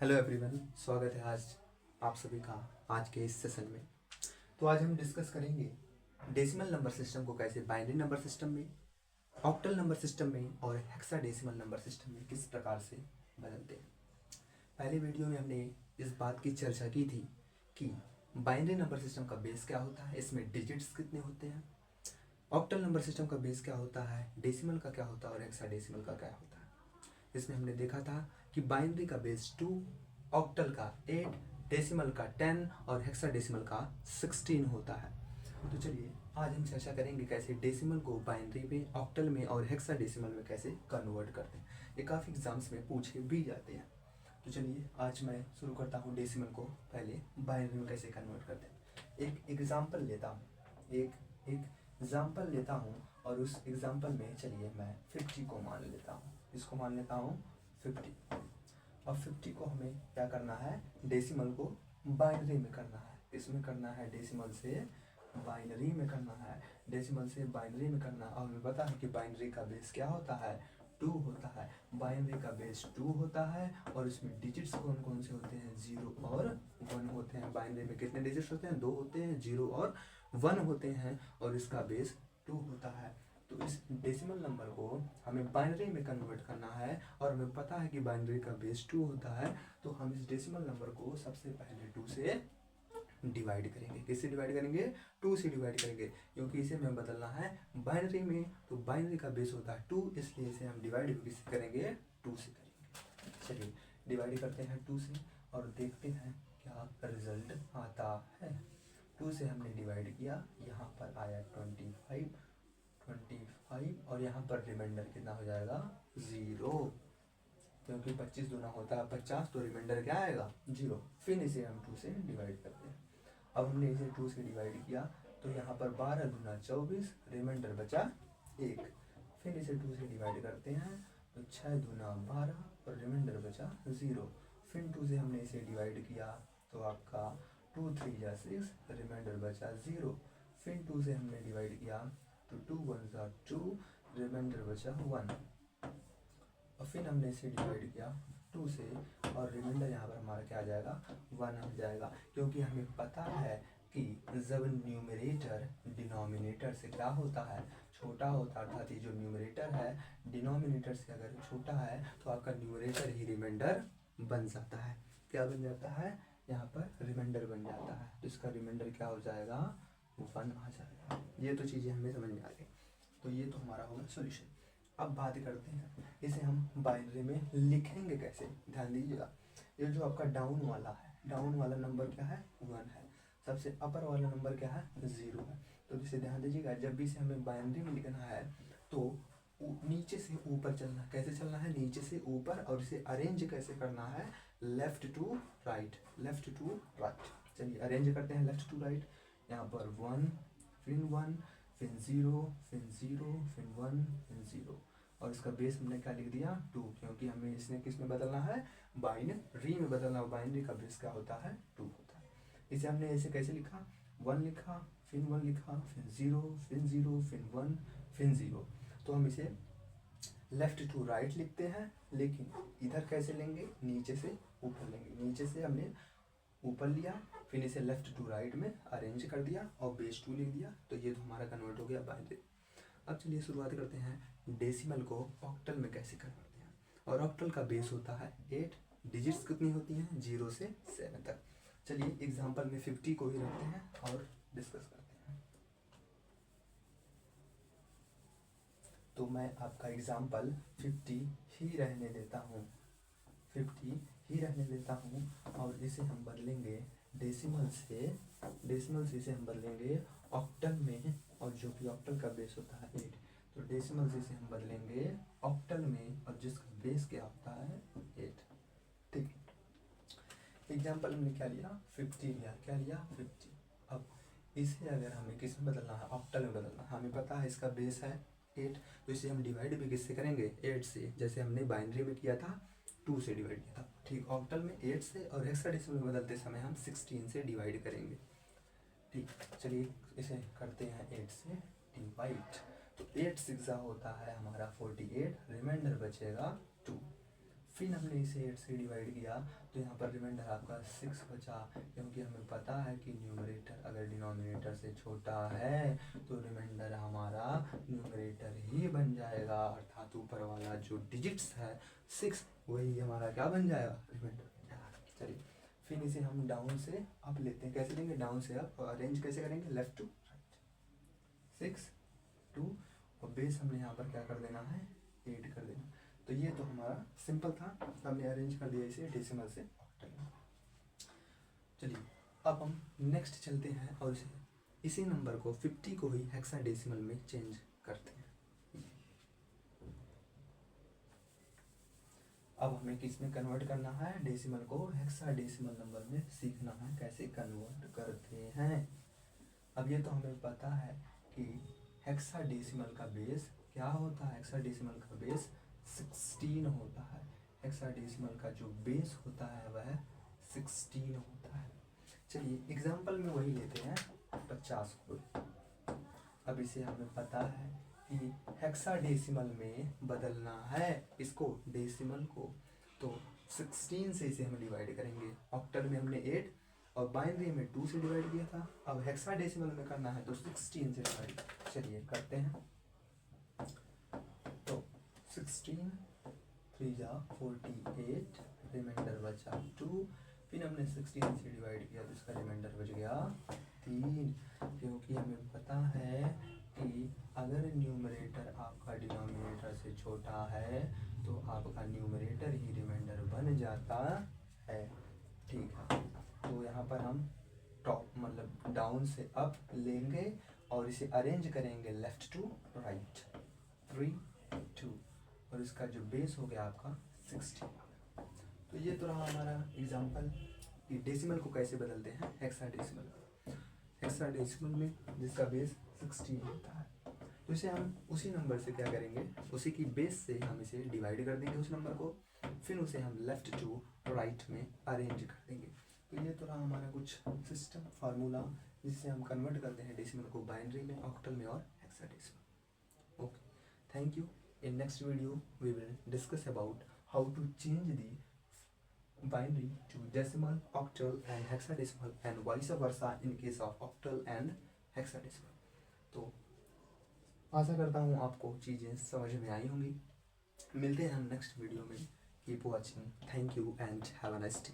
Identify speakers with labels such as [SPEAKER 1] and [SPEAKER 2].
[SPEAKER 1] Hello everyone, स्वागत है आज आप सभी का आज के इस सेशन में। तो आज हम डिस्कस करेंगे डेसिमल नंबर सिस्टम को कैसे बाइनरी नंबर सिस्टम में, ऑक्टल नंबर सिस्टम में और हेक्साडेसिमल नंबर सिस्टम में किस प्रकार से बदलते हैं। पहले वीडियो में हमने इस बात की चर्चा की थी कि बाइनरी नंबर सिस्टम का बेस क्या होता है, इसमें डिजिट्स कितने होते हैं, ऑक्टल नंबर सिस्टम का बेस क्या होता है, डेसिमल का क्या होता है और हेक्साडेसिमल का क्या होता है। इसमें हमने देखा था कि बाइनरी का बेस 2, ऑक्टल का 8, डेसिमल का 10 और हेक्साडेसिमल का 16 होता है। तो चलिए आज हम चर्चा करेंगे कैसे डेसिमल को बाइनरी में, ऑक्टल में और हेक्साडेसिमल में कैसे कन्वर्ट करते हैं। ये काफ़ी एग्जाम्स में पूछे भी जाते हैं। तो चलिए आज मैं शुरू करता हूँ डेसिमल को पहले बाइनरी में कैसे कन्वर्ट करते हैं। एक एग्जाम्पल लेता हूँ एग्जाम्पल लेता हूँ और उस एग्जाम्पल में चलिए मैं 50 को मान लेता हूँ, इसको मान लेता हूँ 50। अब 50 को हमें क्या करना है, डेसिमल को बाइनरी में करना है। इसमें करना है डेसिमल से बाइनरी में करना है, डेसिमल से बाइनरी में करना है। और हमें पता है कि बाइनरी का बेस क्या होता है, 2 होता है। बाइनरी का बेस 2 होता है और इसमें डिजिट्स कौन कौन से होते हैं, 0 और 1 होते हैं। बाइनरी में कितने डिजिट्स होते हैं, 2 होते हैं, 0 और 1 होते हैं और इसका बेस 2 होता है। तो इस डेसिमल नंबर को हमें बाइनरी में कन्वर्ट करना है और हमें पता है कि बाइनरी का बेस 2 होता है। तो हम इस डेसिमल नंबर को सबसे पहले 2 से डिवाइड करेंगे। किससे डिवाइड करेंगे, 2 से डिवाइड करेंगे, क्योंकि इसे हमें बदलना है बाइनरी में। तो बाइनरी का बेस होता है 2, इसलिए इसे हम डिवाइड किससे करेंगे, 2 से करेंगे। चलिए डिवाइड करते हैं 2 से और देखते हैं क्या रिजल्ट आता है। 2 से हमने डिवाइड किया, यहाँ पर आया 25 और यहाँ पर रिमाइंडर कितना हो जाएगा, 0, क्योंकि 25 दूना होता है 50, तो रिमाइंडर क्या आएगा, 0। फिर इसे हम 2 से डिवाइड करते हैं। अब हमने इसे 2 से डिवाइड किया तो यहाँ पर 12 दूना 24, रिमाइंडर बचा 1। फिर इसे 2 से डिवाइड करते हैं तो 6 दूना 12 और रिमाइंडर बचा 0। फिर 2 से हमने इसे डिवाइड किया तो आपका 2 3 जा 6, रिमाइंडर बचा 0। फिर 2 से हमने डिवाइड किया तो 2 1 जा 2, रिमाइंडर बचा 1। और फिर हमने इसे डिवाइड किया 2 से और रिमाइंडर यहाँ पर हमारा क्या आ जाएगा, 1 आ जाएगा। क्योंकि हमें पता है कि जब न्यूमरेटर डिनोमिनेटर से क्या होता है, छोटा होता है, अर्थात ये जो न्यूमरेटर है डिनोमिनेटर से अगर छोटा है तो आपका न्यूमरेटर ही रिमाइंडर बन जाता है। क्या बन जाता है, यहाँ पर रिमाइंडर बन जाता है। तो इसका रिमाइंडर क्या हो जाएगा, 1 आ जाएगा। ये तो चीज़ें हमें समझ में आ गई। तो ये तो हमारा होगा सॉल्यूशन। अब बात करते हैं इसे हम बाइनरी में लिखेंगे कैसे। ध्यान दीजिएगा, ये जो आपका डाउन वाला है, डाउन वाला नंबर क्या है, 1 है। सबसे अपर वाला नंबर क्या है, 0 है। तो इसे ध्यान दीजिएगा, जब भी इसे हमें बाइनरी में लिखना है तो नीचे से ऊपर चलना। कैसे चलना है, नीचे से ऊपर। और इसे अरेंज कैसे करना है, left to right, left to right. चलिए अरेंज करते हैं लेफ्ट टू राइट। यहाँ पर 1 फिर 1 फिर 0 फिर 0 फिर 1 फिर 0 और इसका बेस हमने क्या लिख दिया, 2, क्योंकि हमें इसने किस में बदलना है, बाइनरी में बदलना। बाइनरी का बेस क्या होता है, 2 होता है। इसे हमने ऐसे कैसे लिखा, 1 लिखा फिर 1 लिखा फिर 0 फिर 0 फिर 1 फिर 0। तो हम इसे लेफ्ट टू राइट लिखते हैं, लेकिन इधर कैसे लेंगे, नीचे से ऊपर लेंगे। नीचे से हमने ऊपर लिया, फिर इसे लेफ्ट टू राइट में अरेंज कर दिया और बेस 2 लिख दिया। तो ये तो हमारा कन्वर्ट हो गया बाइनरी। अब चलिए शुरुआत करते हैं डेसिमल को ऑक्टल में कैसे करते हैं। और ऑक्टल का बेस होता है 8, डिजिट्स कितनी होती हैं, 0 से 7 तक। चलिए एग्जांपल में 50 को ही रखते हैं और डिस्कस करते हैं। तो मैं आपका एग्जांपल 50 ही रहने देता हूँ, 50 ही रहने देता हूँ और इसे हम बदलेंगे डेसिमल से इसे हम बदलेंगे ऑक्टल में। और जो कि ऑक्टल का बेस होता है 8, तो डेसिमल से इसे हम बदलेंगे ऑक्टल में और जिसका बेस क्या होता है, 8। ठीक, एग्जाम्पल हमने क्या लिया, 50 लिया। क्या लिया, 50। अब इसे अगर हमें किस में बदलना है, ऑक्टल में बदलना है। हमें पता है इसका बेस है 8, तो इसे हम डिवाइड भी किससे करेंगे, 8 से। जैसे हमने बाइनरी में किया था 2 से डिवाइड किया था, ठीक। ऑक्टल में 8 से और हेक्साडेसिमल में बदलते समय हम 16 से डिवाइड करेंगे, ठीक। चलिए इसे करते हैं 8 से डिवाइड। तो 8 6 होता है हमारा 48, रिमाइंडर बचेगा 2। फिर हमने इसे 8 से डिवाइड किया तो यहाँ पर रिमाइंडर आपका 6 बचा, क्योंकि हमें पता है कि न्यूमरेटर अगर डिनोमिनेटर से छोटा है तो रिमाइंडर हमारा न्यूमरेटर ही बन जाएगा, अर्थात ऊपर वाला जो डिजिट्स है 6 वही हमारा क्या बन जाएगा, रिमाइंडर बन जाएगा। चलिए फिर इसे हम डाउन से अप लेते हैं, कैसे लेंगे, डाउन से अप, और अरेंज कैसे करेंगे, लेफ्ट टू राइट, 6 2 और बेस हमने यहाँ पर क्या कर देना है, 8 कर देना। तो ये तो हमारा सिंपल था, हमने अरेंज कर दिया इसे डेसिमल से ऑक्टल में। चलिए अब हम नेक्स्ट चलते हैं और इसी नंबर को 50 को ही हेक्साडेसिमल में चेंज करते हैं। अब हमें किस में कन्वर्ट करना है, डेसिमल को हेक्साडेसिमल नंबर में सीखना है कैसे कन्वर्ट करते हैं। अब ये तो हमें पता है कि हेक्साडेसिमल का बेस क्या होता है, हेक्साडेसिमल का बेस 16 होता है, हेक्साडेसिमल का जो बेस होता है वह 16 होता है। चलिए एग्जांपल में वही लेते हैं 50 को। अब इसे हमें पता है कि हेक्साडेसिमल में बदलना है इसको डेसिमल को, तो 16 से इसे हम डिवाइड करेंगे। ऑक्टल में हमने 8 और बाइनरी में 2 से डिवाइड किया था, अब हेक्साडेसिमल में करना है तो 16 से डिवाइड। चलिए करते हैं, तो 16 3 जा 48, रिमाइंडर बचा 2, फिर हमने 16 से डिवाइड किया तो इसका रिमाइंडर बच गया 3, क्योंकि हमें पता है कि अगर न्यूमरेटर आपका डिनोमिनेटर से छोटा है तो आपका न्यूमरेटर ही रिमाइंडर बन जाता है। ठीक है, तो यहाँ पर हम टॉप मतलब डाउन से अप लेंगे और इसे अरेंज करेंगे लेफ्ट टू राइट, 3 2, और इसका जो बेस हो गया आपका 16। तो ये तो रहा हमारा एग्जांपल कि डेसिमल को कैसे बदलते हैं हेक्साडेसिमल। हेक्साडेसिमल में जिसका बेस 16 होता है, तो इसे हम उसी नंबर से क्या करेंगे, उसी की बेस से हम इसे डिवाइड कर देंगे उस नंबर को, फिर उसे हम लेफ्ट टू राइट में अरेंज कर देंगे। तो ये तो रहा हमारा कुछ सिस्टम फार्मूला जिससे हम कन्वर्ट करते हैं डेसिमल को बाइनरी में, ऑक्टल में और hexadecimal. Okay, thank you. In next video, we will discuss about how to change the binary to decimal, octal and hexadecimal and vice versa in case of octal and hexadecimal. तो आशा करता हूँ आपको चीज़ें समझ में आई होंगी। मिलते हैं हम नेक्स्ट वीडियो में। Keep watching, thank you and have a nice day.